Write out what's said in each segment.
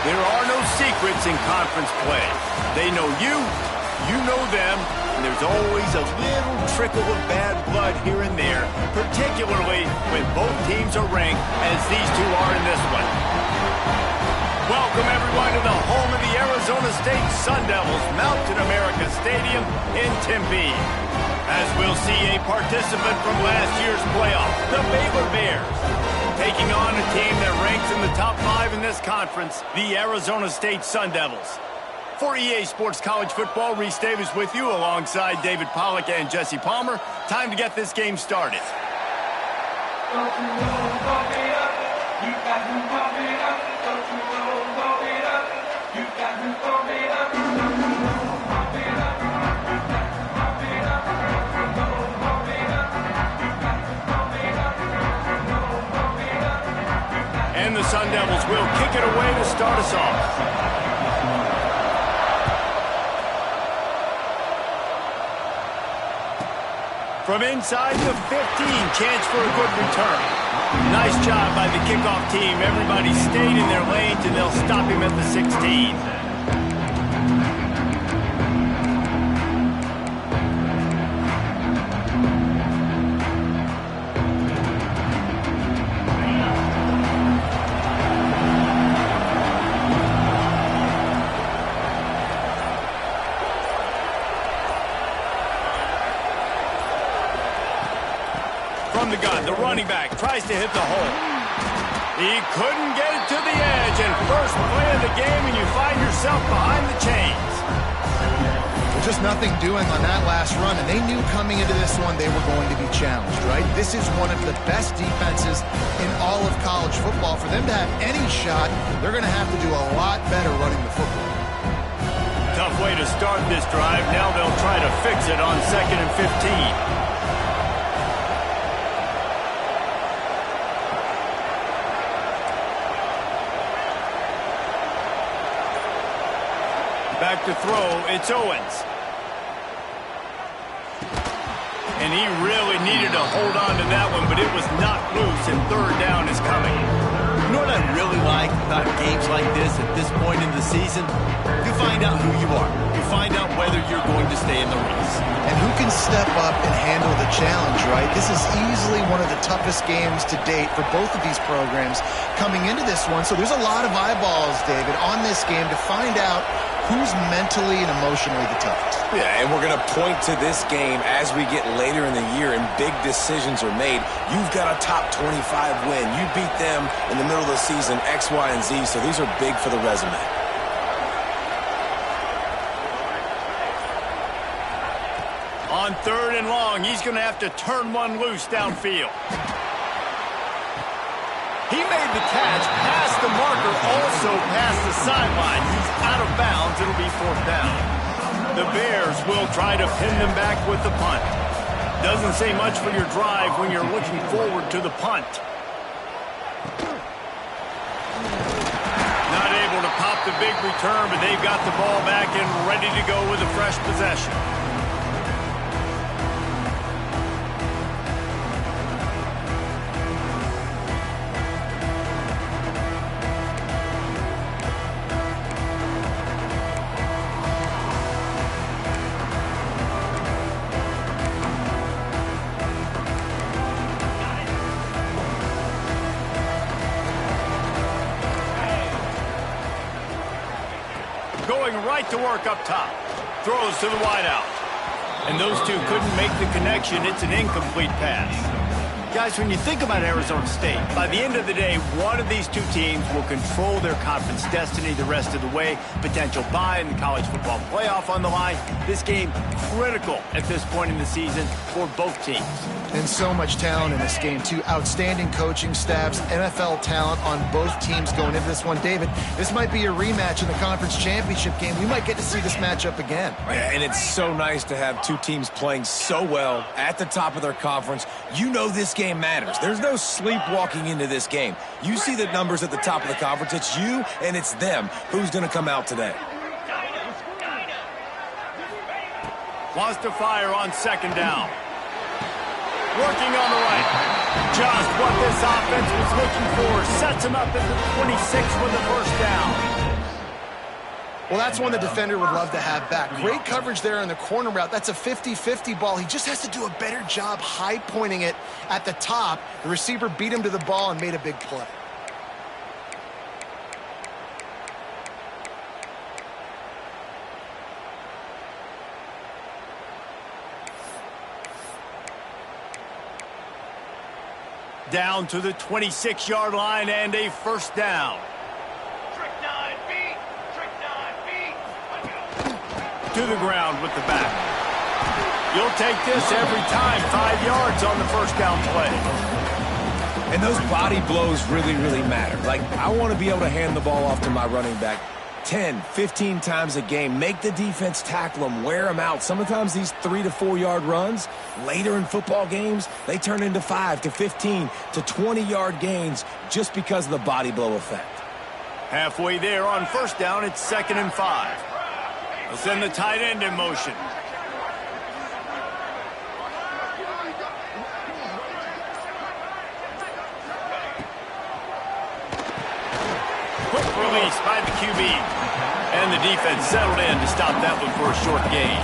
There are no secrets in conference play. They know you, you know them, and there's always a little trickle of bad blood here and there, particularly when both teams are ranked, as these two are in this one. Welcome, everyone, to the home of the Arizona State Sun Devils, Mountain America Stadium in Tempe. As we'll see a participant from last year's playoff, the Baylor Bears, taking on a team that ranks in the top 5 in this conference, the Arizona State Sun Devils. For EA Sports College Football, Reese Davis with you alongside David Pollack and Jesse Palmer. Time to get this game started. And the Sun Devils will kick it away to start us off. From inside the 15, chance for a good return. Nice job by the kickoff team. Everybody stayed in their lanes, and they'll stop him at the 16. From the gun, the running back tries to hit the hole. He couldn't get it to the edge, and first play of the game, and you find yourself behind the chains. Well, just nothing doing on that last run, and they knew coming into this one they were going to be challenged, right? This is one of the best defenses in all of college football. For them to have any shot, they're going to have to do a lot better running the football. Tough way to start this drive. Now they'll try to fix it on 2nd and 15. Back to throw, it's Owens. And he really needed to hold on to that one, but it was knocked loose, and third down is coming. You know what I really like about games like this at this point in the season? You find out who you are. You find out whether you're going to stay in the race. And who can step up and handle the challenge, right? This is easily one of the toughest games to date for both of these programs coming into this one. So there's a lot of eyeballs, David, on this game to find out who's mentally and emotionally the toughest. Yeah, and we're going to point to this game as we get later in the year and big decisions are made. You've got a top 25 win. You beat them in the middle of the season, X, Y, and Z, so these are big for the resume. On 3rd and long, he's going to have to turn one loose downfield. He made the catch, past the marker, also past the sideline. He's out of bounds. It'll be 4th down. The Bears will try to pin them back with the punt. Doesn't say much for your drive when you're looking forward to the punt. Not able to pop the big return, but they've got the ball back and ready to go with a fresh possession. Going right to work up top. Throws to the wideout. And those two couldn't make the connection. It's an incomplete pass. Guys, when you think about Arizona State, by the end of the day, one of these two teams will control their conference destiny the rest of the way. Potential bye in the college football playoff on the line. This game critical at this point in the season for both teams. And so much talent in this game, too. Outstanding coaching staffs, NFL talent on both teams going into this one. David, this might be a rematch in the conference championship game. We might get to see this matchup again. Yeah, and it's so nice to have two teams playing so well at the top of their conference. You know this game matters. There's no sleepwalking into this game. You see the numbers at the top of the conference. It's you and it's them. Who's going to come out today? Wants to fire on 2nd down. Working on the right. Just what this offense was looking for. Sets him up at the 26 with the 1st down. Well, that's one the defender would love to have back. Great coverage there on the corner route. That's a 50-50 ball. He just has to do a better job high pointing it at the top. The receiver beat him to the ball and made a big play. Down to the 26-yard line and a first down. To the ground with the back. You'll take this every time. 5 yards on the first down play. And those body blows really, really matter. Like, I want to be able to hand the ball off to my running back 10, 15 times a game. Make the defense tackle them, wear them out. Sometimes these 3 to 4 yard runs, later in football games, they turn into 5 to 15 to 20-yard gains just because of the body blow effect. Halfway there on first down, it's 2nd and 5. They'll send the tight end in motion. Quick release by the QB. And the defense settled in to stop that one for a short gain.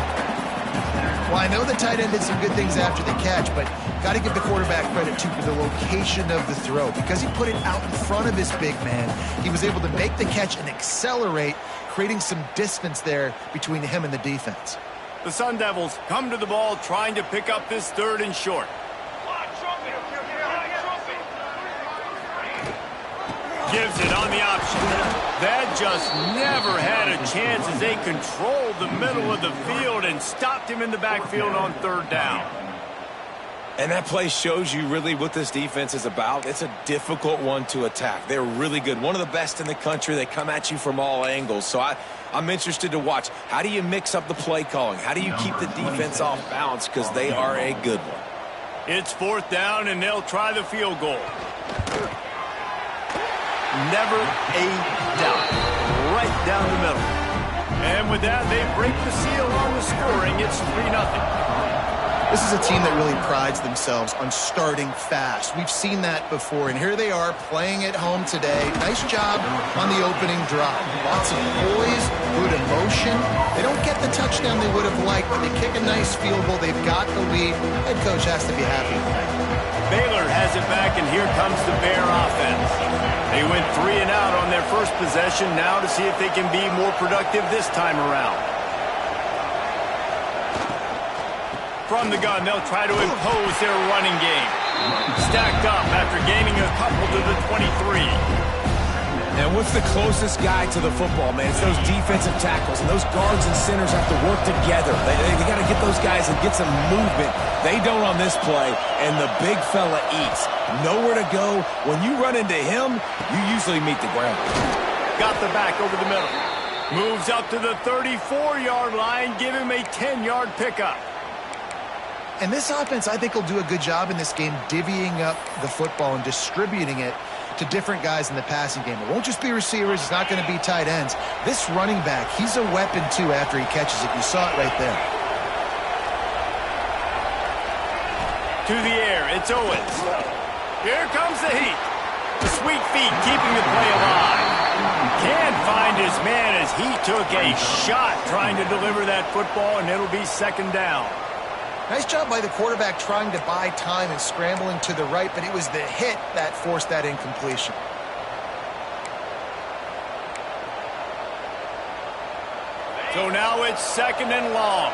Well, I know the tight end did some good things after the catch, but got to give the quarterback credit, too, for the location of the throw. Because he put it out in front of his big man, he was able to make the catch and accelerate, creating some distance there between him and the defense. The Sun Devils come to the ball trying to pick up this 3rd and short. Gives it on the option. That just never had a chance as they controlled the middle of the field and stopped him in the backfield on 3rd down. And that play shows you really what this defense is about. It's a difficult one to attack. They're really good. One of the best in the country. They come at you from all angles. So I'm interested to watch. How do you mix up the play calling? How do you keep the defense off balance? Because they are a good one. It's 4th down, and they'll try the field goal. Never a doubt. Right down the middle. And with that, they break the seal on the scoring. It's 3-0. This is a team that really prides themselves on starting fast. We've seen that before, and here they are playing at home today. Nice job on the opening drive. Lots of poise, good emotion. They don't get the touchdown they would have liked, but they kick a nice field goal. They've got the lead. Head coach has to be happy with that. Baylor has it back, and here comes the Bear offense. They went 3 and out on their first possession, now to see if they can be more productive this time around. From the gun, they'll try to impose their running game. Stacked up after gaining a couple to the 23. And what's the closest guy to the football, man? It's those defensive tackles, and those guards and centers have to work together. They got to get those guys and get some movement. They don't on this play, and the big fella eats. Nowhere to go. When you run into him, you usually meet the ground. Got the back over the middle. Moves up to the 34-yard line, give him a 10-yard pickup. And this offense, I think, will do a good job in this game divvying up the football and distributing it to different guys in the passing game. It won't just be receivers. It's not going to be tight ends. This running back, he's a weapon, too, after he catches it. You saw it right there. To the air, it's Owens. Here comes the heat. The sweet feet keeping the play alive. Can't find his man as he took a shot trying to deliver that football, and it'll be 2nd down. Nice job by the quarterback trying to buy time and scrambling to the right, but it was the hit that forced that incompletion. So now it's 2nd and long.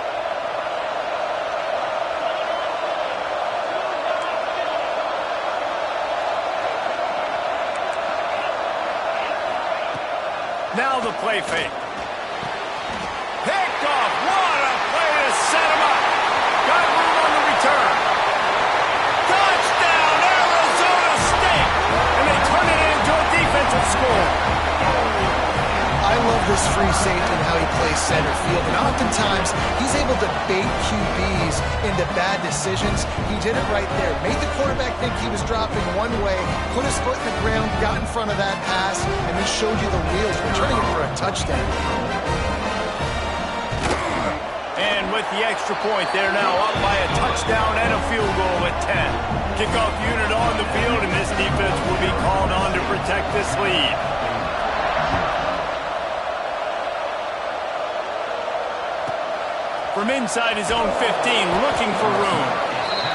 Now the play fake. Picked off. What a play to set him up. Got room on the return. Touchdown, Arizona State. And they turn it into a defensive score. I love this free safety and how he plays center field. And oftentimes, he's able to bait QBs into bad decisions. He did it right there. Made the quarterback think he was dropping one way, put his foot in the ground, got in front of that pass, and he showed you the wheels, returning it for a touchdown. And with the extra point, they're now up by a touchdown and a field goal at 10. Kickoff unit on the field, and this defense will be called on to protect this lead. from inside his own 15, looking for room.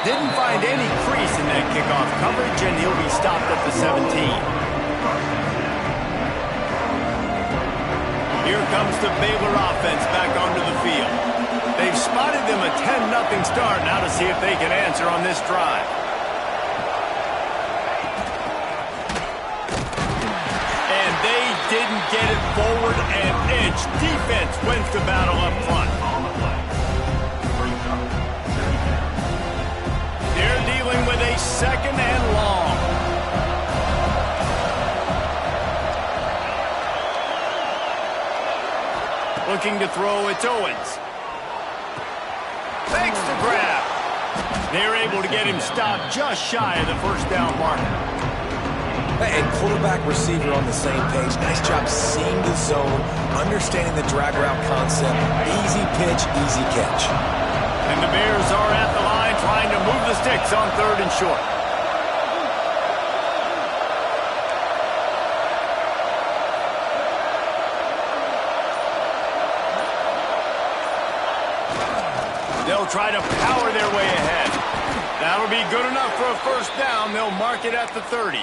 Didn't find any crease in that kickoff coverage, and he'll be stopped at the 17. Here comes the Baylor offense back onto the field. They've spotted them a 10-0 start. Now to see if they can answer on this drive. And they didn't get it forward an inch. Defense wins the battle up front. They're dealing with a second and long. Looking to throw, it's Owens. Fakes the grab. They're able to get him stopped just shy of the first down marker. And quarterback receiver on the same page. Nice job seeing the zone, understanding the drag route concept. Easy pitch, easy catch. And the Bears are at the line trying to move the sticks on 3rd and short. They'll try to power their way ahead. That'll be good enough for a first down. They'll mark it at the 30.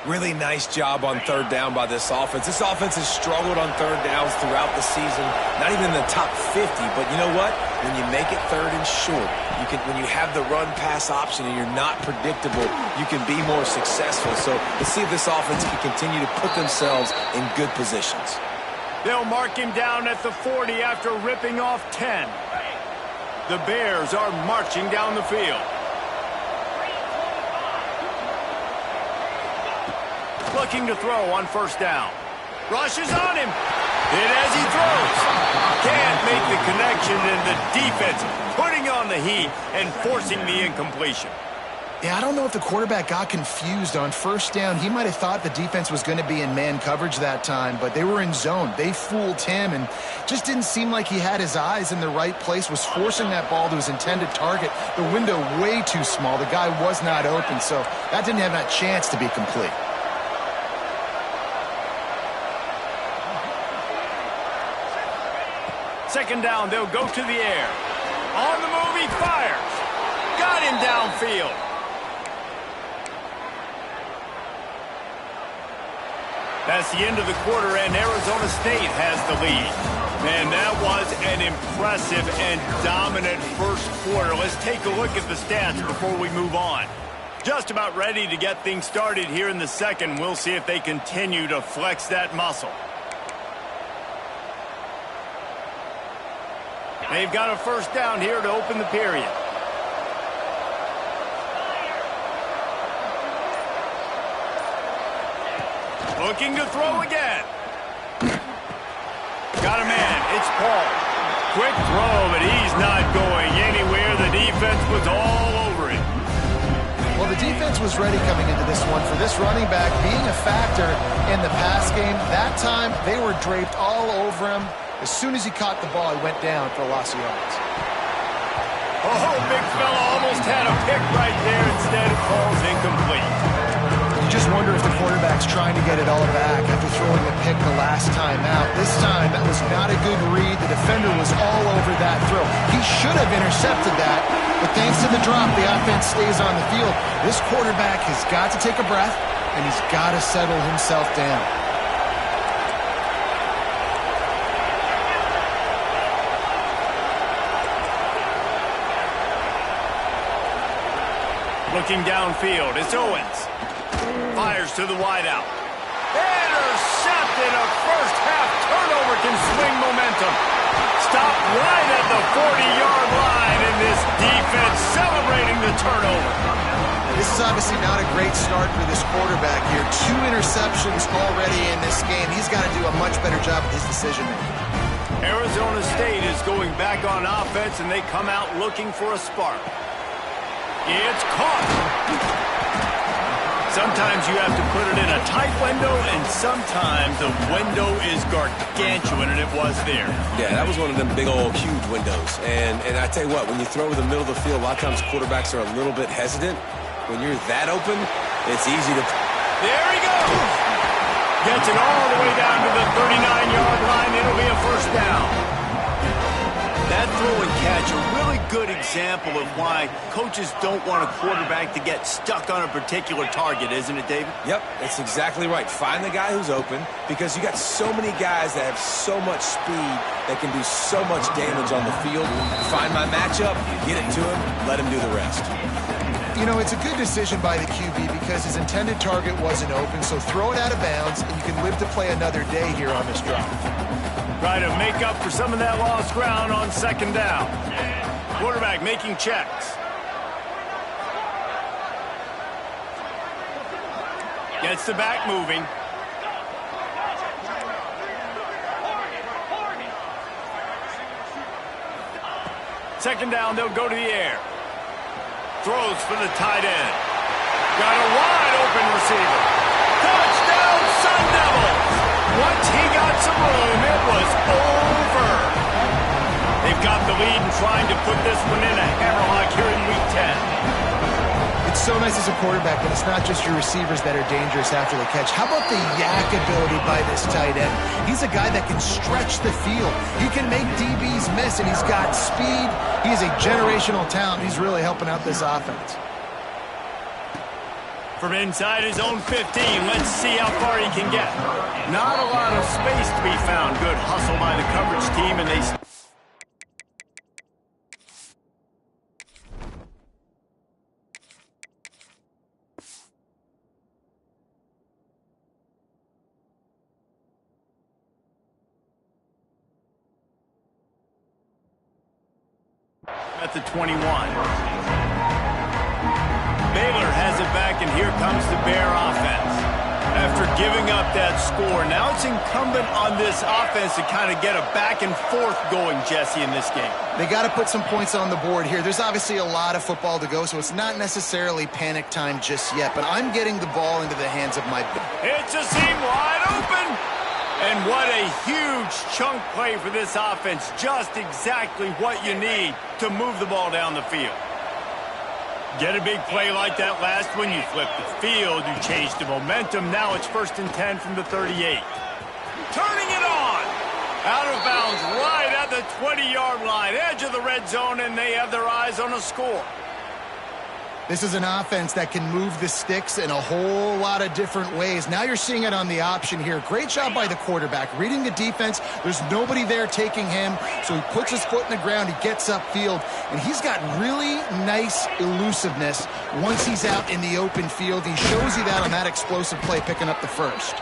Really nice job on 3rd down by this offense. This offense has struggled on 3rd downs throughout the season. Not even in the top 50, but you know what? When you make it 3rd and short, when you have the run-pass option and you're not predictable, you can be more successful. So let's see if this offense can continue to put themselves in good positions. They'll mark him down at the 40 after ripping off 10. The Bears are marching down the field. Looking to throw on 1st down. Rushes on him. Hit as he throws. Can't make the connection, and the defense putting on the heat and forcing the incompletion. Yeah, I don't know if the quarterback got confused on 1st down. He might have thought the defense was going to be in man coverage that time, but they were in zone. They fooled him and just didn't seem like he had his eyes in the right place, was forcing that ball to his intended target. The window way too small. The guy was not open, so that didn't have that chance to be complete. Second down, they'll go to the air. On the move, he fires. Got him downfield. That's the end of the quarter, and Arizona State has the lead. Man, that was an impressive and dominant first quarter. Let's take a look at the stats before we move on. Just about ready to get things started here in the second. We'll see if they continue to flex that muscle. They've got a first down here to open the period. Looking to throw again. Got a man. It's Paul. Quick throw, but he's not going anywhere. The defense was all over him. Well, the defense was ready coming into this one for this running back being a factor in the pass game. That time, they were draped all over him. As soon as he caught the ball, he went down for a loss of yards. Oh, big fella almost had a pick right there. Instead, it falls incomplete. You just wonder if the quarterback's trying to get it all back after throwing a pick the last time out. This time, that was not a good read. The defender was all over that throw. He should have intercepted that, but thanks to the drop, the offense stays on the field. This quarterback has got to take a breath, and he's got to settle himself down. Looking downfield, it's Owens. Fires to the wideout. Intercepted. A first-half turnover can swing momentum. Stopped right at the 40-yard line, and this defense celebrating the turnover. This is obviously not a great start for this quarterback here. 2 interceptions already in this game. He's got to do a much better job with his decision-making. Arizona State is going back on offense, and they come out looking for a spark. It's caught. Sometimes you have to put it in a tight window, and sometimes the window is gargantuan, and it was there. Yeah, that was one of them big old huge windows. And I tell you what, when you throw in the middle of the field, a lot of times quarterbacks are a little bit hesitant. When you're that open, it's easy to... There he goes. Gets it all the way down to the 39-yard line. It'll be a first down. That throw and catch, a really good example of why coaches don't want a quarterback to get stuck on a particular target, isn't it, David? Yep, that's exactly right. Find the guy who's open, because you got so many guys that have so much speed that can do so much damage on the field. Find my matchup, get it to him, let him do the rest. You know, it's a good decision by the QB because his intended target wasn't open, so throw it out of bounds, and you can live to play another day here on this drive. Try to make up for some of that lost ground on second down. Quarterback making checks. Gets the back moving. Second down, they'll go to the air. Throws for the tight end. Got a wide open receiver. Touchdown, Sun Devils! Once he got some room, it was over. They've got the lead and trying to put this one in a hammerlock here in Week 10. It's so nice as a quarterback that it's not just your receivers that are dangerous after the catch. How about the yak ability by this tight end? He's a guy that can stretch the field. He can make DBs miss, and he's got speed. He's a generational talent. He's really helping out this offense. From inside his own 15, let's see how far he can get. Not a lot of space to be found. Good hustle by the coverage team, and they... At the 21. Baylor has it back, and here comes the Bear offense. After giving up that score, now it's incumbent on this offense to kind of get a back and forth going, Jesse, in this game. They got to put some points on the board here. There's obviously a lot of football to go, so it's not necessarily panic time just yet, but I'm getting the ball into the hands of my... It's a seam wide open. And what a huge chunk play for this offense. Just exactly what you need to move the ball down the field. Get a big play like that last one, you flip the field, you change the momentum. Now it's 1st and 10 from the 38. Turning it on. Out of bounds right at the 20-yard line. Edge of the red zone, and they have their eyes on a score. This is an offense that can move the sticks in a whole lot of different ways. Now you're seeing it on the option here. Great job by the quarterback. Reading the defense, there's nobody there taking him, so he puts his foot in the ground, he gets upfield, and he's got really nice elusiveness once he's out in the open field. He shows you that on that explosive play, picking up the first.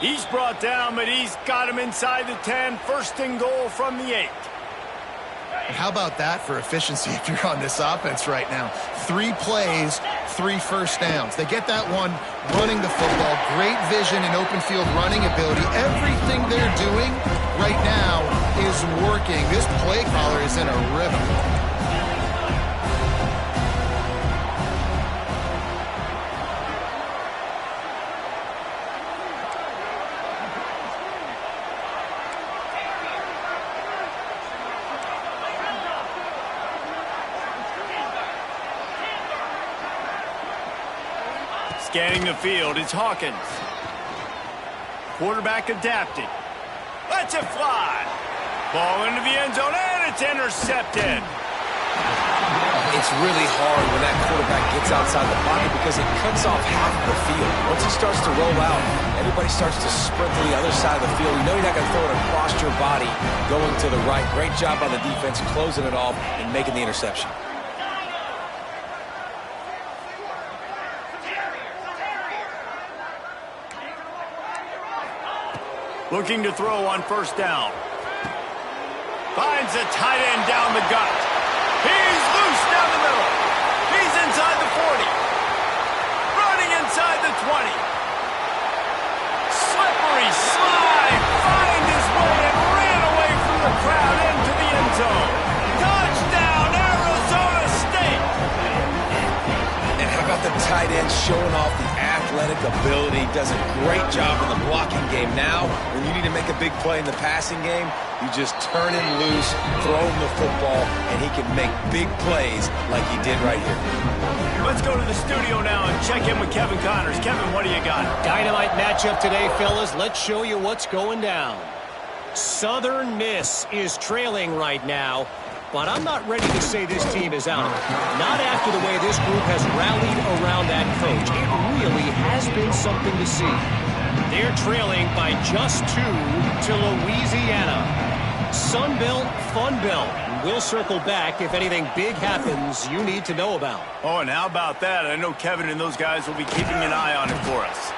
He's brought down, but he's got him inside the 10. 1st and goal from the 8. How about that for efficiency if you're on this offense right now? 3 plays, 3 first downs. They get that one running the football. Great vision and open field running ability. Everything they're doing right now is working. This play caller is in a rhythm. Scanning the field, it's Hawkins. Quarterback adapting. Lets it fly. Ball into the end zone, and it's intercepted. It's really hard when that quarterback gets outside the pocket because it cuts off half of the field. Once he starts to roll out, everybody starts to sprint to the other side of the field. You know you're not going to throw it across your body going to the right. Great job by the defense closing it off and making the interception. Looking to throw on 1st down. Finds a tight end down the gut. He's loose down the middle. He's inside the 40. Running inside the 20. Slippery slide. Find his way and ran away from the crowd into the end zone. Touchdown, Arizona State. And how about the tight end showing off the athletic ability? Does a great job in the blocking game. Now, when you need to make a big play in the passing game, you just turn him loose, throw him the football, and he can make big plays like he did right here. Let's go to the studio now and check in with Kevin Connors. Kevin, what do you got? Dynamite matchup today, fellas. Let's show you what's going down. Southern Miss is trailing right now, but I'm not ready to say this team is out of it. Not after the way this group has rallied around that coach. It really has been something to see. They're trailing by just 2 to Louisiana. Sunbelt, Funbelt. We'll circle back if anything big happens you need to know about. Oh, and how about that? I know Kevin and those guys will be keeping an eye on it for us.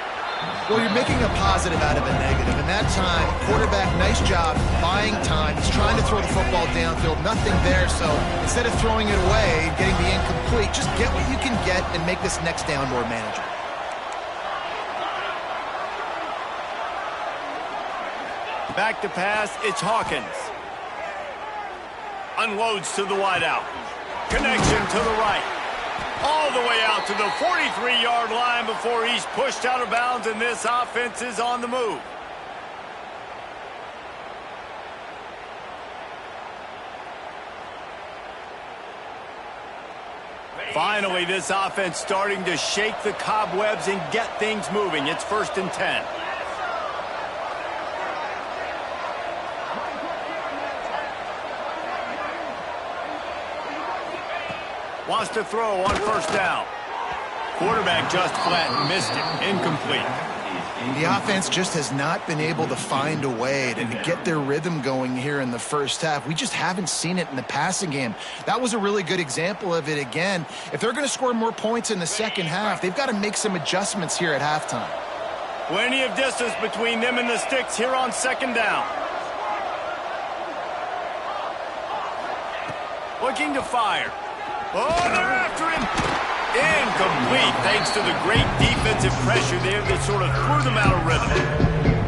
Well, you're making a positive out of a negative. And that time, quarterback, nice job, buying time. He's trying to throw the football downfield. Nothing there, so instead of throwing it away, getting the incomplete, just get what you can get and make this next down more manageable. Back to pass, it's Hawkins. Unloads to the wideout. Connection to the right. All the way out to the 43-yard line before he's pushed out of bounds, and this offense is on the move. Finally, this offense starting to shake the cobwebs and get things moving. It's 1st and 10. Wants to throw on 1st down. Quarterback just flat missed it. Incomplete. The offense just has not been able to find a way to get their rhythm going here in the first half. We just haven't seen it in the passing game. That was a really good example of it again. If they're going to score more points in the second half, they've got to make some adjustments here at halftime. Plenty of distance between them and the sticks here on 2nd down. Looking to fire. Oh, they're after him. Incomplete, thanks to the great defensive pressure there that sort of threw them out of rhythm.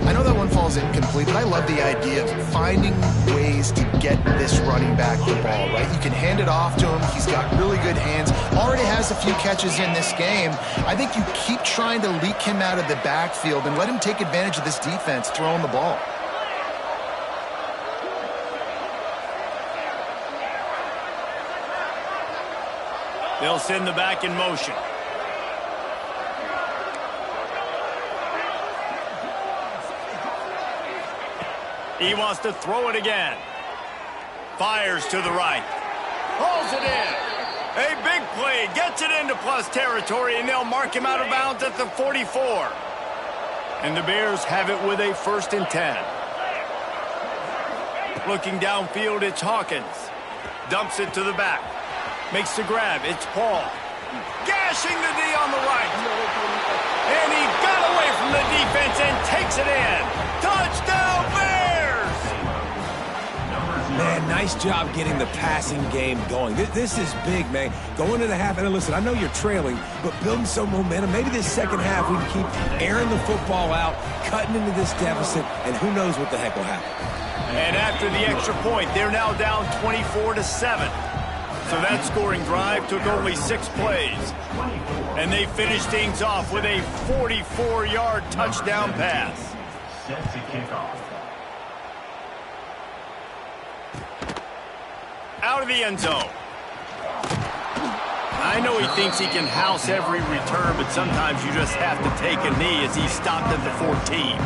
I know that one falls incomplete, but I love the idea of finding ways to get this running back the ball, right? You can hand it off to him. He's got really good hands. Already has a few catches in this game. I think you keep trying to leak him out of the backfield and let him take advantage of this defense throwing the ball. They'll send the back in motion. He wants to throw it again. Fires to the right. Pulls it in. A big play. Gets it into plus territory, and they'll mark him out of bounds at the 44. And the Bears have it with a 1st and 10. Looking downfield, it's Hawkins. Dumps it to the back. Makes the grab. It's Paul. Gashing the D on the right. And he got away from the defense and takes it in. Touchdown, Bears! Man, nice job getting the passing game going. This is big, man. Going to the half, and listen, I know you're trailing, but building some momentum. Maybe this second half we can keep airing the football out, cutting into this deficit, and who knows what the heck will happen. And after the extra point, they're now down 24-7. So that scoring drive took only 6 plays. And they finished things off with a 44-yard touchdown pass. Set to kick off. Out of the end zone. I know he thinks he can house every return, but sometimes you just have to take a knee as he stopped at the 14.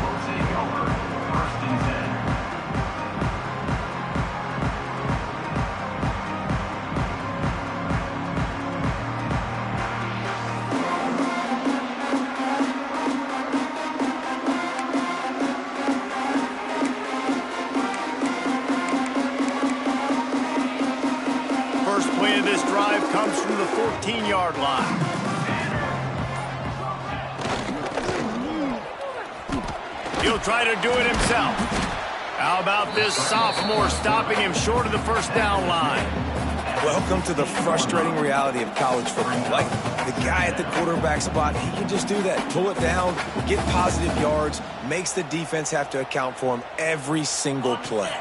This drive comes from the 14-yard line. He'll try to do it himself. How about this sophomore stopping him short of the 1st down line? Welcome to the frustrating reality of college football. Like, the guy at the quarterback spot, he can just do that. Pull it down, get positive yards, makes the defense have to account for him every single play.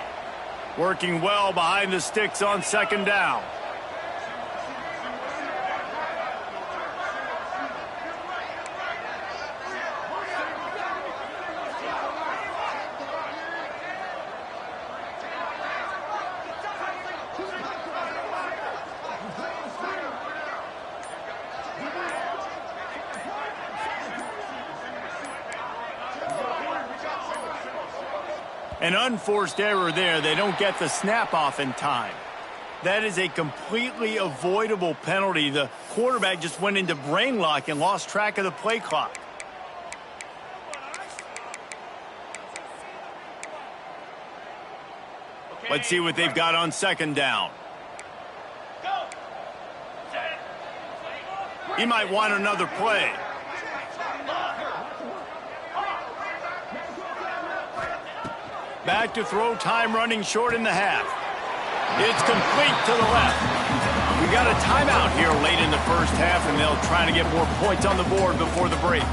Working well behind the sticks on 2nd down. An unforced error there. They don't get the snap off in time. That is a completely avoidable penalty. The quarterback just went into brain lock and lost track of the play clock. Let's see what they've got on second down. He might want another play. Back to throw, time running short in the half. It's complete to the left. We got a timeout here late in the first half, and they'll try to get more points on the board before the break.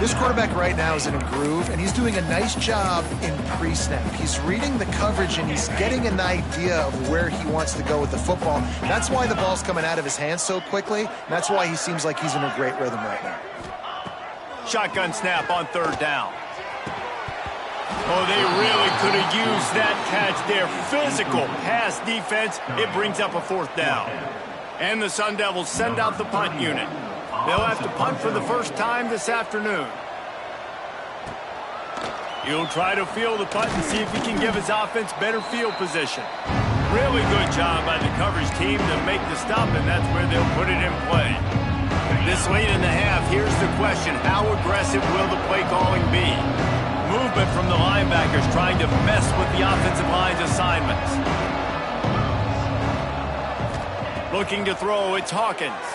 This quarterback right now is in a groove, and he's doing a nice job in pre-snap. He's reading the coverage, and he's getting an idea of where he wants to go with the football. That's why the ball's coming out of his hands so quickly, and that's why he seems like he's in a great rhythm right now. Shotgun snap on third down. Oh, they really could have used that catch there. Physical pass defense. It brings up a fourth down. And the Sun Devils send out the punt unit. They'll have to punt for the first time this afternoon. He'll try to field the punt and see if he can give his offense better field position. Really good job by the coverage team to make the stop, and that's where they'll put it in play. This late in the half, here's the question. How aggressive will the play calling be? Movement from the linebackers trying to mess with the offensive line's assignments. Looking to throw, it's Hawkins.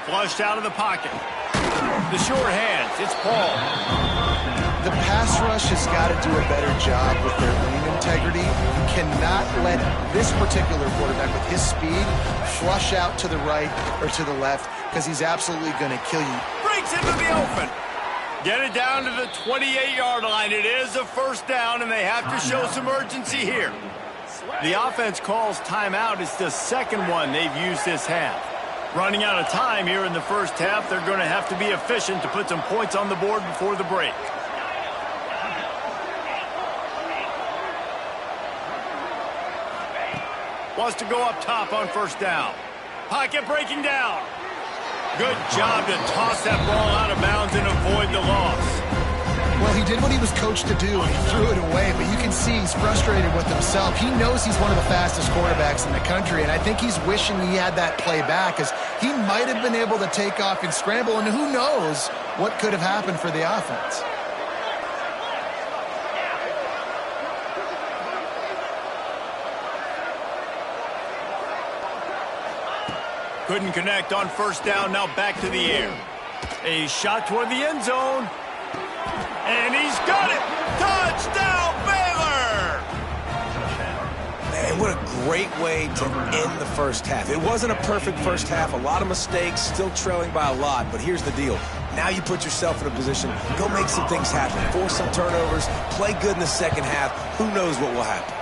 Flushed out of the pocket. The short hands, it's Paul. The pass rush has got to do a better job with their lane integrity. You cannot let this particular quarterback with his speed flush out to the right or to the left, because he's absolutely going to kill you. Breaks into the open. Get it down to the 28-yard line. It is a first down, and they have to show some urgency here. The offense calls timeout. It's the second one they've used this half. Running out of time here in the first half, they're going to have to be efficient to put some points on the board before the break. Wants to go up top on first down. Pocket breaking down. Good job to toss that ball out of bounds and avoid the loss. Well, he did what he was coached to do, and he threw it away, but you can see he's frustrated with himself. He knows he's one of the fastest quarterbacks in the country, and I think he's wishing he had that play back, because he might have been able to take off and scramble, and who knows what could have happened for the offense. Couldn't connect on first down, now back to the air. A shot toward the end zone. And he's got it! Touchdown, Baylor! Man, what a great way to end the first half. It wasn't a perfect first half, a lot of mistakes, still trailing by a lot, but here's the deal. Now you put yourself in a position, go make some things happen, force some turnovers, play good in the second half. Who knows what will happen?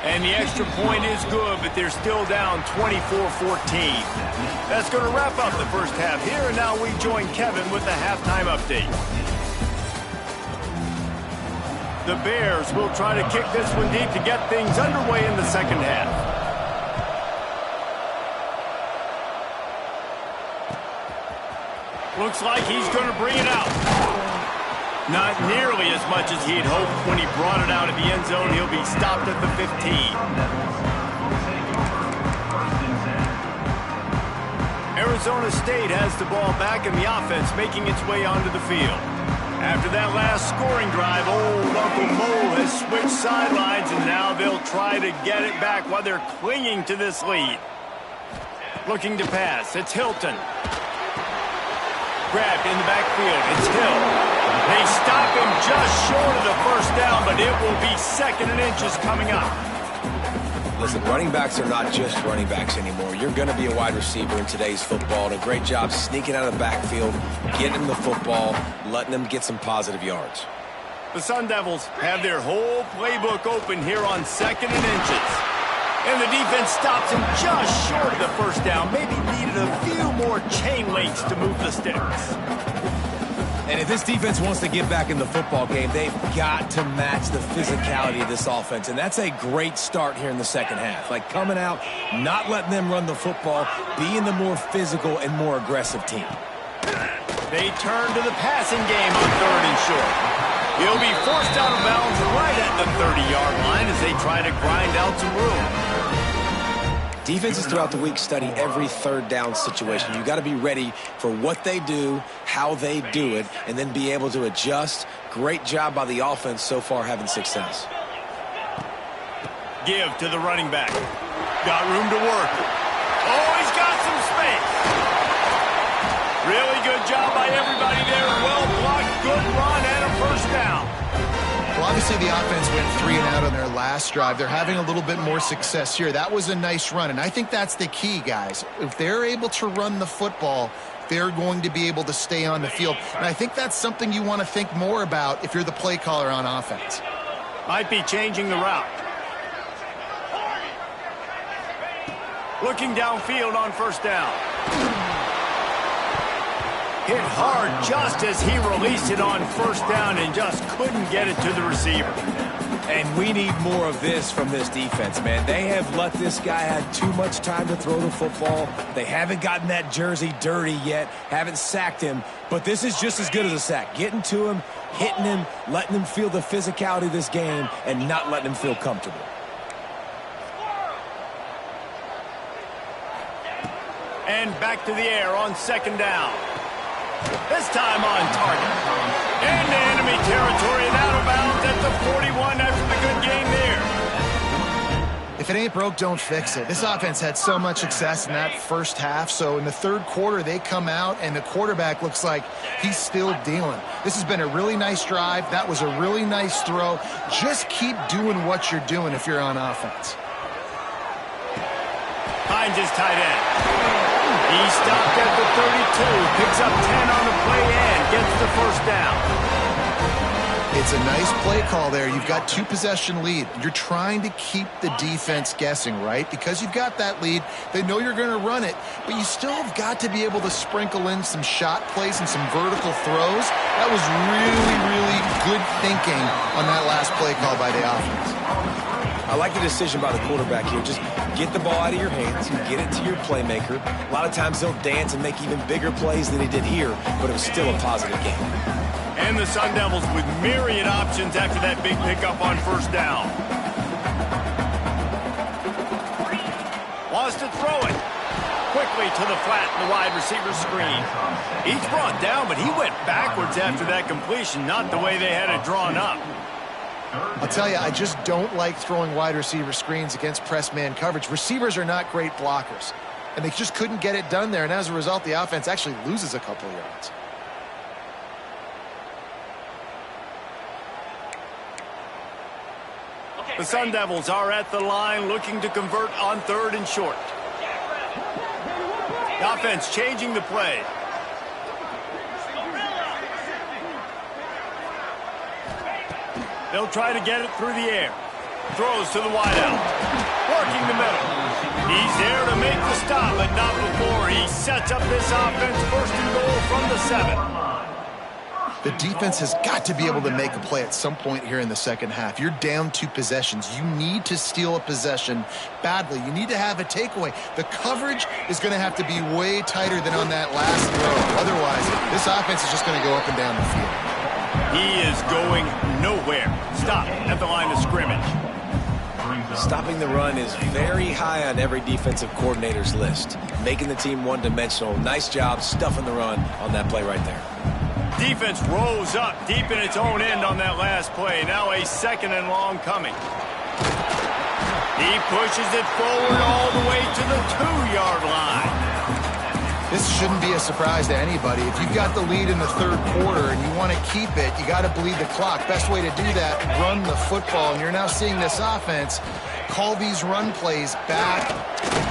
And the extra point is good, but they're still down 24-14. That's going to wrap up the first half here, and now we join Kevin with the halftime update. The Bears will try to kick this one deep to get things underway in the second half. Looks like he's going to bring it out. Not nearly as much as he'd hoped when he brought it out of the end zone. He'll be stopped at the 15. Arizona State has the ball back and the offense making its way onto the field. After that last scoring drive, old Uncle Mo has switched sidelines, and now they'll try to get it back while they're clinging to this lead. Looking to pass, it's Hilton. Grabbed in the backfield, it's Hill. They stop him just short of the first down, but it will be second and inches coming up. Listen, running backs are not just running backs anymore. You're going to be a wide receiver in today's football. And a great job sneaking out of the backfield, getting him the football, letting him get some positive yards. The Sun Devils have their whole playbook open here on second and inches. And the defense stops him just short of the first down. Maybe needed a few more chain links to move the sticks. And if this defense wants to get back in the football game, they've got to match the physicality of this offense. And that's a great start here in the second half. Like coming out, not letting them run the football, being the more physical and more aggressive team. They turn to the passing game on third and short. He'll be forced out of bounds right at the 30-yard line as they try to grind out some room. Defenses throughout the week study every third down situation. You got to be ready for what they do, how they do it, and then be able to adjust. Great job by the offense so far having success. Give to the running back. Got room to work. Oh, he's got some space. Really good job by everybody there. Well blocked, good run, and a first down. Well, obviously the offense went 3 and out on their last drive. They're having a little bit more success here. That was a nice run, and I think that's the key, guys. If they're able to run the football, they're going to be able to stay on the field. And I think that's something you want to think more about if you're the play caller on offense. Might be changing the route. Looking downfield on first down. Hit hard just as he released it on first down and just couldn't get it to the receiver. And we need more of this from this defense, man. They have let this guy have too much time to throw the football. They haven't gotten that jersey dirty yet, haven't sacked him. But this is just as good as a sack. Getting to him, hitting him, letting him feel the physicality of this game, and not letting him feel comfortable. And back to the air on second down. This time on target. Into enemy territory and out of bounds at the 41 after the good game there. If it ain't broke, don't fix it. This offense had so much success in that first half, so in the third quarter they come out and the quarterback looks like he's still dealing. This has been a really nice drive. That was a really nice throw. Just keep doing what you're doing if you're on offense. Finds his tight end. He stopped at the 32, picks up 10 on the play and gets the first down. It's a nice play call there. You've got 2-possession lead. You're trying to keep the defense guessing, right? Because you've got that lead, they know you're going to run it, but you still have got to be able to sprinkle in some shot plays and some vertical throws. That was really, really good thinking on that last play call by the offense. I like the decision by the quarterback here. Just get the ball out of your hands and get it to your playmaker. A lot of times he'll dance and make even bigger plays than he did here, but it was still a positive game. And the Sun Devils with myriad options after that big pickup on first down. Wants to throw it. Quickly to the flat in the wide receiver screen. He's brought down, but he went backwards after that completion, not the way they had it drawn up. I'll tell you, I just don't like throwing wide receiver screens against press man coverage. Receivers are not great blockers, and they just couldn't get it done there, and as a result, the offense actually loses a couple of yards. The Sun Devils are at the line looking to convert on third and short. The offense changing the play. They'll try to get it through the air. Throws to the wideout. Working the middle. He's there to make the stop, but not before he sets up this offense first and goal from the 7. The defense has got to be able to make a play at some point here in the second half. You're down 2 possessions. You need to steal a possession badly. You need to have a takeaway. The coverage is going to have to be way tighter than on that last throw. Otherwise, this offense is just going to go up and down the field. He is going nowhere. Stop at the line of scrimmage. Stopping the run is very high on every defensive coordinator's list. Making the team one-dimensional. Nice job stuffing the run on that play right there. Defense rose up deep in its own end on that last play. Now a second and long coming. He pushes it forward all the way to the 2-yard line. This shouldn't be a surprise to anybody. If you've got the lead in the third quarter and you want to keep it, you got to bleed the clock. Best way to do that, run the football. And you're now seeing this offense call these run plays back.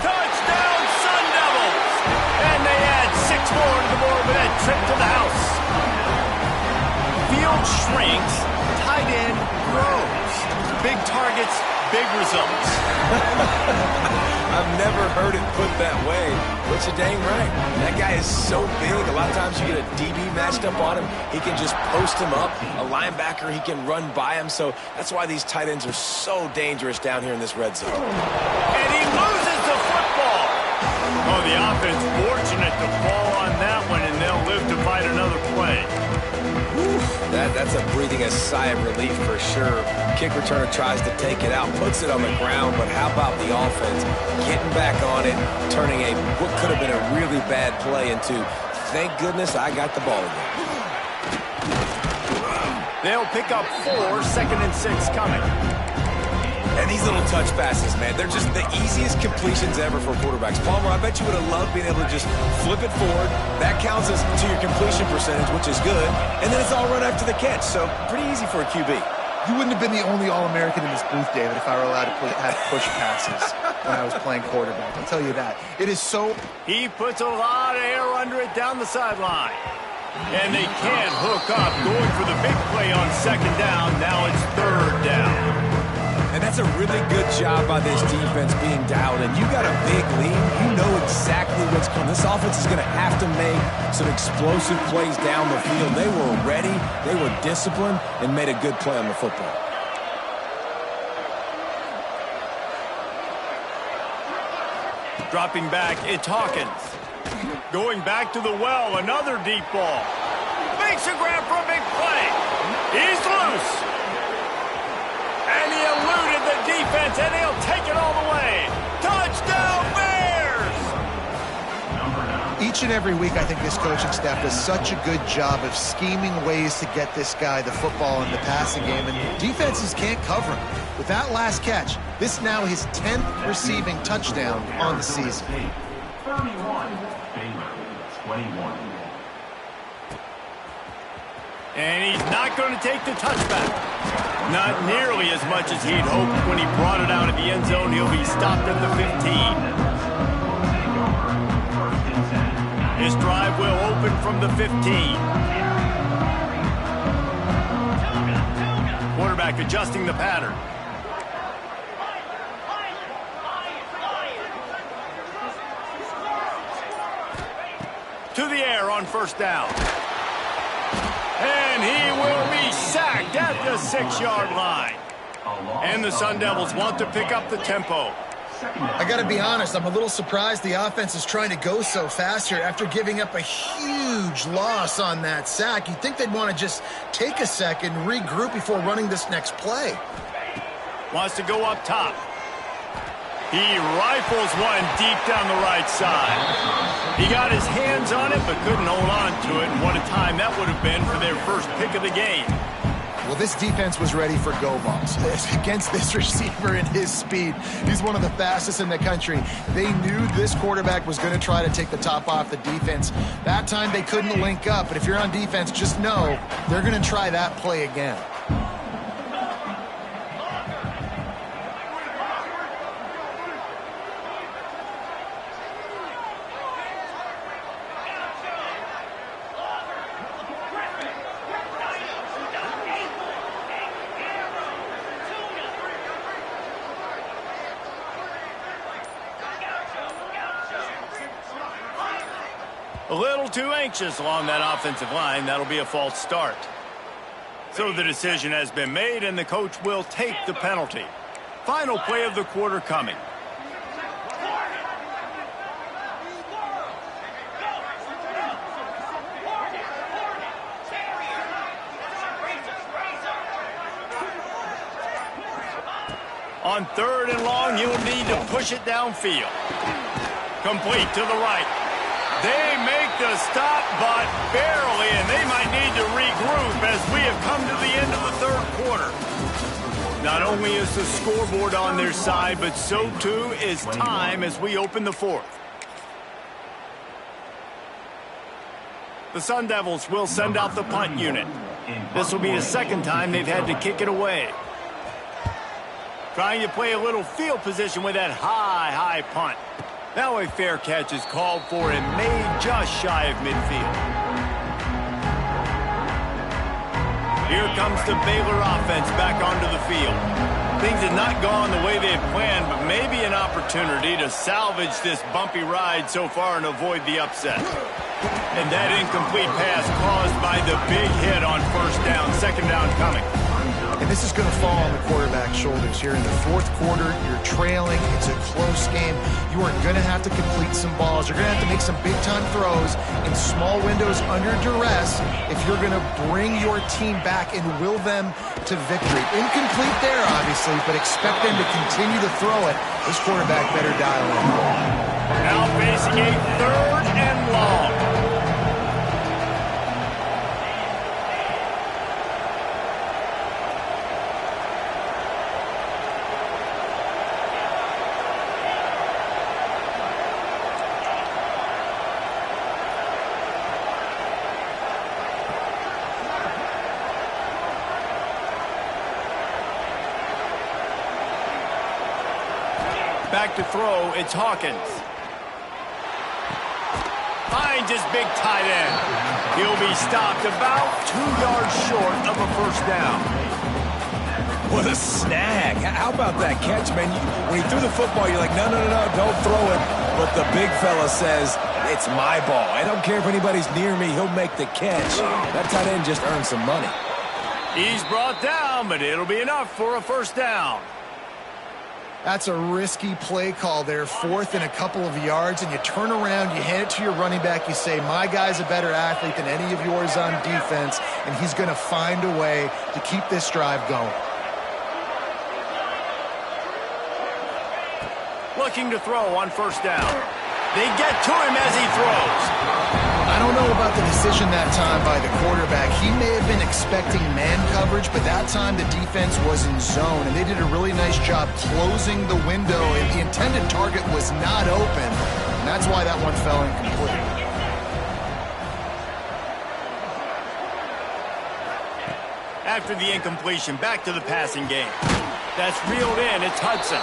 Touchdown, Sun Devils! And they add 6 more to the board with that trip to the house. Field shrinks, tight end grows. Big targets, big results. I've never heard it put that way, but you're dang right. That guy is so big. A lot of times you get a DB matched up on him. He can just post him up. A linebacker, he can run by him. So that's why these tight ends are so dangerous down here in this red zone. And he loses the football. Oh, the offense fortunate to fall on that one, and they'll live to fight another play. Whew, That's a breathing a sigh of relief for sure. Kick returner tries to take it out, puts it on the ground, but how about the offense getting back on it, turning what could have been a really bad play into, thank goodness I got the ball again. They'll pick up 4, 2nd and 6 coming. And these little touch passes, man, they're just the easiest completions ever for quarterbacks. Palmer, I bet you would have loved being able to just flip it forward. That counts as to your completion percentage, which is good. And then it's all run after the catch, so pretty easy for a QB. You wouldn't have been the only All-American in this booth, David, if I were allowed to have push passes when I was playing quarterback. I'll tell you that. It is so... He puts a lot of air under it down the sideline. And they can't hook up, going for the big play on 2nd down. Now it's 3rd down. And that's a really good job by this defense being dialed in. You got a big lead. You know exactly what's coming. This offense is going to have to make some explosive plays down the field. They were ready, they were disciplined, and made a good play on the football. Dropping back, it's Hawkins. Going back to the well, another deep ball. Makes a grab for a big play. He's loose. And he eluded the defense, and he'll take it all the way. Touchdown, Bears! Each and every week, I think this coaching staff does such a good job of scheming ways to get this guy the football in the passing game, and defenses can't cover him. With that last catch, this now his 10th receiving touchdown on the season. 31, Baylor, 21. And he's not going to take the touchback. Not nearly as much as he'd hoped when he brought it out of the end zone. He'll be stopped at the 15. His drive will open from the 15. Quarterback adjusting the pattern. To the air on 1st down. And he will be sacked at the 6-yard line. And the Sun Devils want to pick up the tempo. I got to be honest, I'm a little surprised the offense is trying to go so fast here after giving up a huge loss on that sack. You'd think they'd want to just take a second, regroup before running this next play. Wants to go up top. He rifles one deep down the right side. He got his hands on it, but couldn't hold on to it. And what a time that would have been for their first pick of the game. Well, this defense was ready for go balls against this receiver and his speed. He's one of the fastest in the country. They knew this quarterback was going to try to take the top off the defense. That time they couldn't link up, but if you're on defense, just know they're going to try that play again. A little too anxious along that offensive line. That'll be a false start. So the decision has been made, and the coach will take the penalty. Final play of the quarter coming. On 3rd and long, you'll need to push it downfield. Complete to the right. They make the stop, but barely, and they might need to regroup as we have come to the end of the 3rd quarter. Not only is the scoreboard on their side, but so too is time as we open the 4th. The Sun Devils will send out the punt unit. This will be the 2nd time they've had to kick it away. Trying to play a little field position with that high punt. Now a fair catch is called for and made just shy of midfield. Here comes the Baylor offense back onto the field. Things have not gone the way they had planned, but maybe an opportunity to salvage this bumpy ride so far and avoid the upset. And that incomplete pass caused by the big hit on first down, second down coming. And this is going to fall on the quarterback's shoulders here in the fourth quarter. You're trailing. It's a close game. You are going to have to complete some balls. You're going to have to make some big-time throws in small windows under duress if you're going to bring your team back and will them to victory. Incomplete there, obviously, but expect them to continue to throw it. This quarterback better dial in. Now facing a third and long. Back to throw, it's Hawkins. Finds his big tight end. He'll be stopped about 2 yards short of a first down. What a snag. How about that catch, man? When he threw the football, you're like, no, don't throw it. But the big fella says, it's my ball. I don't care if anybody's near me. He'll make the catch. That tight end just earned some money. He's brought down, but it'll be enough for a first down. That's a risky play call there, fourth and a couple of yards, and you turn around, you hand it to your running back, you say, my guy's a better athlete than any of yours on defense, and he's going to find a way to keep this drive going. Looking to throw on first down. They get to him as he throws. I don't know about the decision that time by the quarterback. He may have been expecting man coverage, but that time the defense was in zone, and they did a really nice job closing the window, and the intended target was not open, and that's why that one fell incomplete. After the incompletion, back to the passing game. That's reeled in. It's Hudson.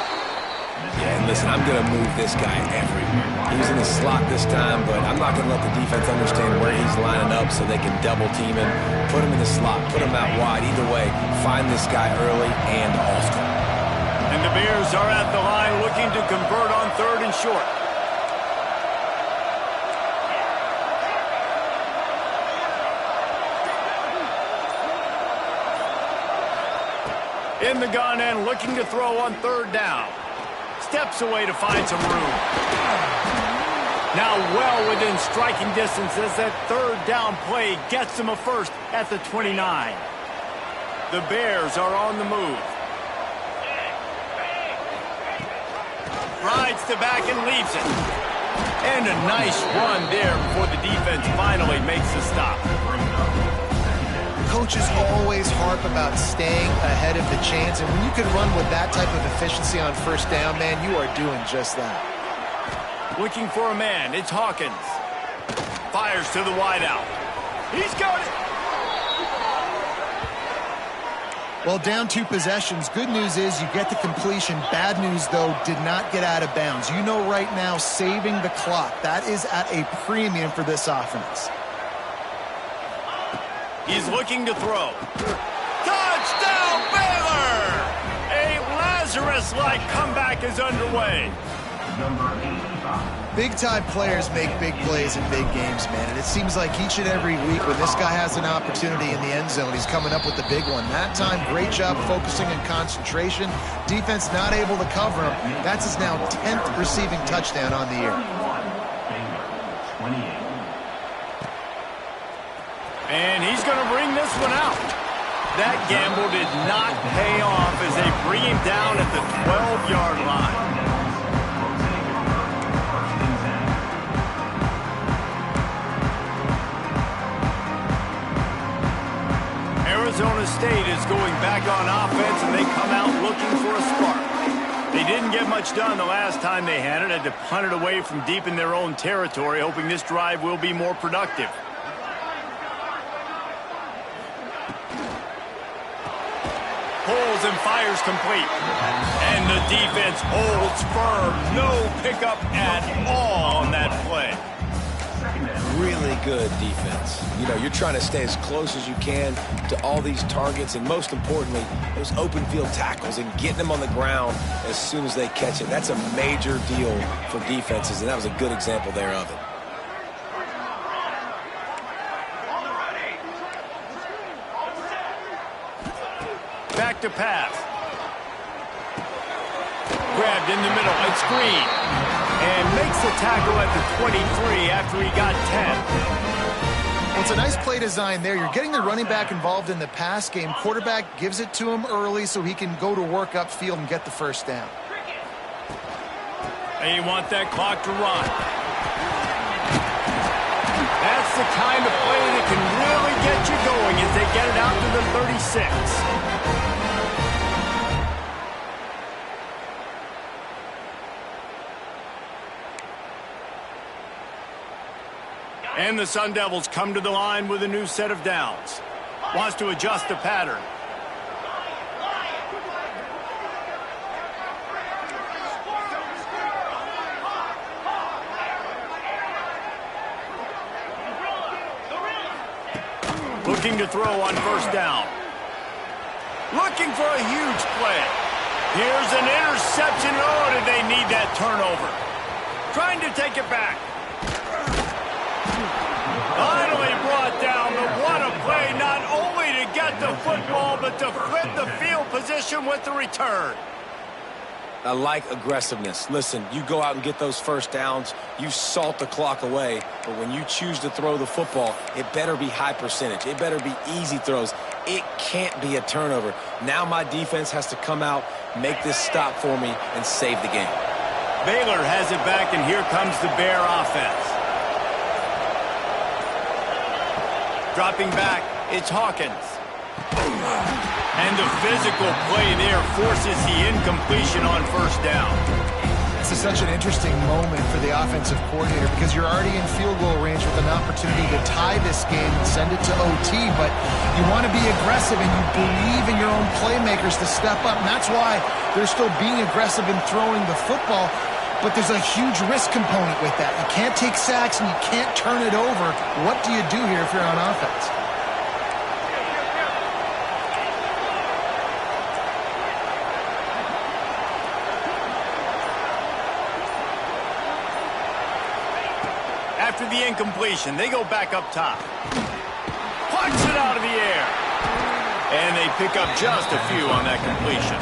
Yeah, and listen, I'm going to move this guy everywhere. He was in the slot this time, but I'm not going to let the defense understand where he's lining up so they can double team him, put him in the slot, put him out wide. Either way, find this guy early and often. And the Bears are at the line looking to convert on third and short. In the gun and looking to throw on third down. Steps away to find some room. Now well within striking distance as that third down play gets him a first at the 29. The Bears are on the move. Rides to back and leaves it. And a nice run there before the defense finally makes the stop. Coaches always harp about staying ahead of the chance, and when you can run with that type of efficiency on first down, man, you are doing just that. Looking for a man, it's Hawkins. Fires to the wideout. He's got it! Well, down 2 possessions. Good news is you get the completion. Bad news, though, did not get out of bounds. You know right now, saving the clock, that is at a premium for this offense. He's looking to throw. Touchdown, Baylor! A Lazarus-like comeback is underway. Number 85. Big-time players make big plays in big games, man. And it seems like each and every week when this guy has an opportunity in the end zone, he's coming up with the big one. That time, great job focusing and concentration. Defense not able to cover him. That's his now 10th receiving touchdown on the year. 28. And he's going to bring this one out. That gamble did not pay off as they bring him down at the 12-yard line. Arizona State is going back on offense, and they come out looking for a spark. They didn't get much done the last time they had it. Had to punt it away from deep in their own territory, hoping this drive will be more productive. Pulls and fires complete. And the defense holds firm. No pickup at all on that play. Really good defense. You know, you're trying to stay as close as you can to all these targets, and most importantly, those open field tackles and getting them on the ground as soon as they catch it. That's a major deal for defenses, and that was a good example there of it. back to pass. Grabbed in the middle, it's Green. And makes the tackle at the 23 after he got 10. Well, it's a nice play design there. You're getting the running back involved in the pass game. Quarterback gives it to him early so he can go to work upfield and get the first down. They want that clock to run. That's the kind of play that can really get you going as they get it out to the 36. And the Sun Devils come to the line with a new set of downs. Wants to adjust the pattern. Looking to throw on first down. Looking for a huge play. Here's an interception. Oh, did they need that turnover? Trying to take it back. Finally brought down, but what a play, not only to get the football, but to flip the field position with the return. I like aggressiveness. Listen, you go out and get those first downs, you salt the clock away, but when you choose to throw the football, it better be high percentage. It better be easy throws. It can't be a turnover. Now my defense has to come out, make this stop for me, and save the game. Baylor has it back, and here comes the Bear offense. Dropping back, it's Hawkins. And the physical play there forces the incompletion on first down. This is such an interesting moment for the offensive coordinator because you're already in field goal range with an opportunity to tie this game and send it to OT, but you want to be aggressive and you believe in your own playmakers to step up, and that's why they're still being aggressive in throwing the football. But there's a huge risk component with that. You can't take sacks and you can't turn it over. What do you do here if you're on offense? After the incompletion, they go back up top. Punch it out of the air. And they pick up just a few on that completion.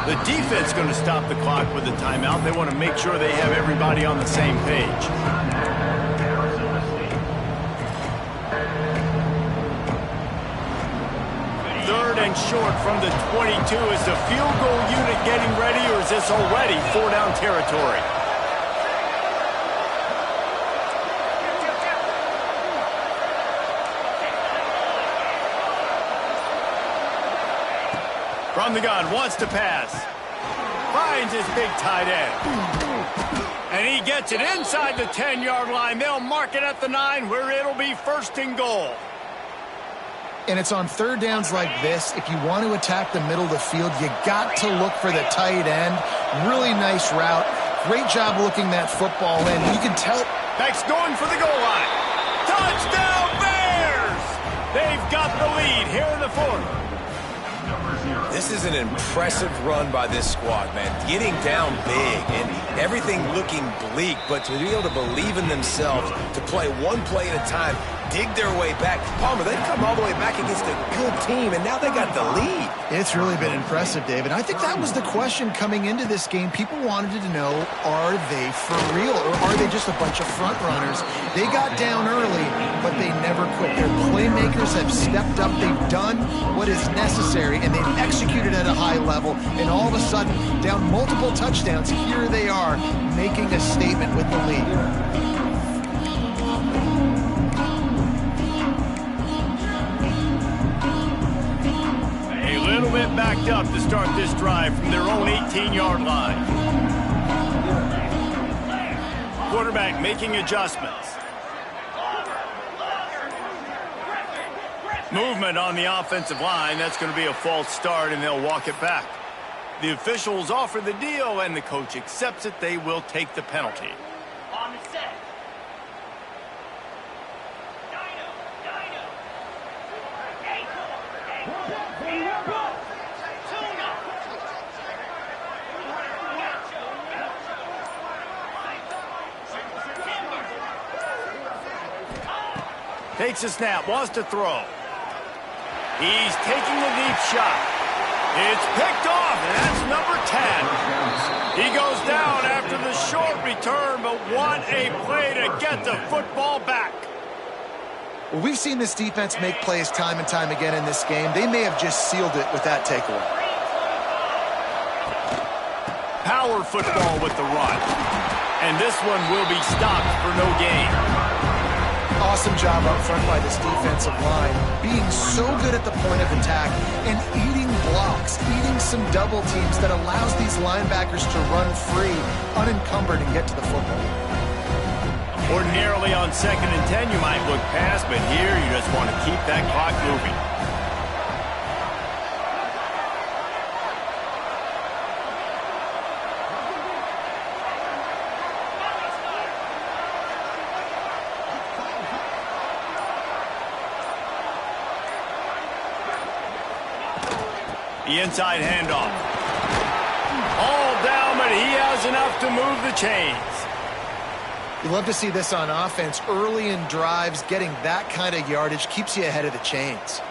The defense going to stop the clock with a timeout. They want to make sure they have everybody on the same page. Third and short from the 22. Is the field goal unit getting ready, or is this already 4-down territory? From the gun, wants to pass. Finds his big tight end. And he gets it inside the 10-yard line. They'll mark it at the 9 where it'll be first and goal. And it's on third downs like this. If you want to attack the middle of the field, you got to look for the tight end. Really nice route. Great job looking that football in. You can tell. Beck's going for the goal line. Touchdown, Bears! They've got the lead here in the fourth. This is an impressive run by this squad, man. Getting down big and everything looking bleak, but to be able to believe in themselves, to play one play at a time, dig their way back. Palmer, they've come all the way back against a good team, and now they got the lead. It's really been impressive, David. I think that was the question coming into this game. People wanted to know, are they for real, or are they just a bunch of front runners? They got down early, but they never quit. Their playmakers have stepped up. They've done what is necessary, and they've executed at a high level, and all of a sudden, down multiple touchdowns, here they are making a statement with the lead. A little bit backed up to start this drive from their own 18-yard line. Quarterback making adjustments. Movement on the offensive line. That's going to be a false start, and they'll walk it back. The officials offer the deal, and the coach accepts it. They will take the penalty. On the set. Takes a snap, wants to throw. He's taking the deep shot. It's picked off, and that's number 10. He goes down after the short return, but what a play to get the football back. Well, we've seen this defense make plays time and time again in this game. They may have just sealed it with that takeaway. Power football with the run. And this one will be stopped for no gain. Awesome job up front by this defensive line, being so good at the point of attack and eating blocks, eating some double teams that allows these linebackers to run free, unencumbered, and get to the football. Ordinarily on 2nd and 10, you might look past, but here you just want to keep that clock moving. The inside handoff. All down, but he has enough to move the chains. You love to see this on offense. Early in drives, getting that kind of yardage keeps you ahead of the chains.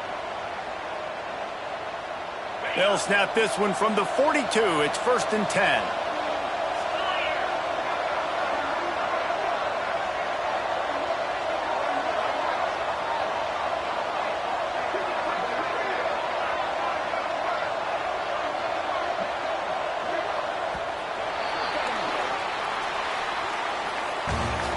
They'll snap this one from the 42. It's 1st and 10.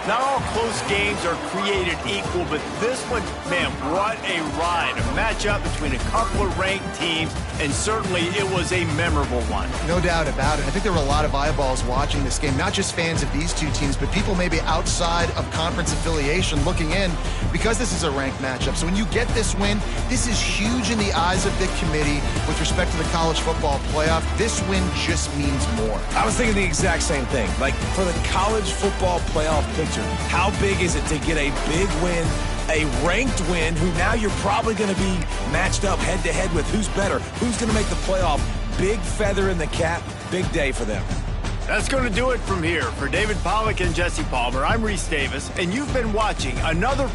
Not all close games are created equal, but this one, man, what a ride. A matchup between a couple of ranked teams, and certainly it was a memorable one. No doubt about it. I think there were a lot of eyeballs watching this game, not just fans of these two teams, but people maybe outside of conference affiliation looking in because this is a ranked matchup. So when you get this win, this is huge in the eyes of the committee with respect to the college football playoff. This win just means more. I was thinking the exact same thing. Like, for the college football playoff picture, how big is it to get a big win, a ranked win, who now you're probably going to be matched up head-to-head with who's better, who's going to make the playoff. Big feather in the cap, big day for them. That's going to do it from here. For David Pollack and Jesse Palmer, I'm Reese Davis, and you've been watching another